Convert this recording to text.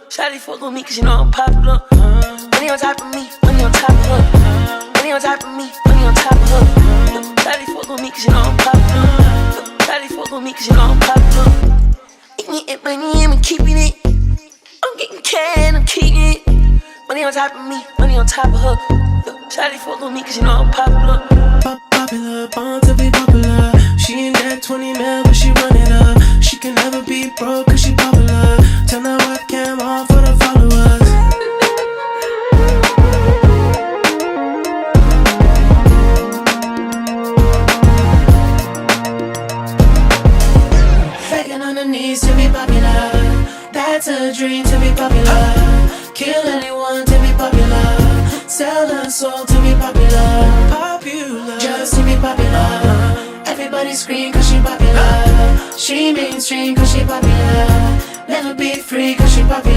Shawty fuck with me cause you know I'm popular. Money on top of me, money on top of her. Money on top of me, money on top of her. Shawty fuck with me cause you know I'm popular. Shawty fuck with me cause you know I'm popular. Eating money, I'm keeping it. I'm getting cash, I'm keeping it. Money on top of me, money on top of her. Shawty fuck with me cause you know I'm popular. Popular, born to be popular. She in that 20 mil, but she run it up. She can never be broke cause she popular. Turn the webcam on for the followers. Begging on the knees to be popular. That's a dream to be popular. Kill anyone to be popular. Sell her soul to be popular. Popular, just to be popular. Everybody scream cause she popular. She mainstream cause she popular. Never be free cause she popular.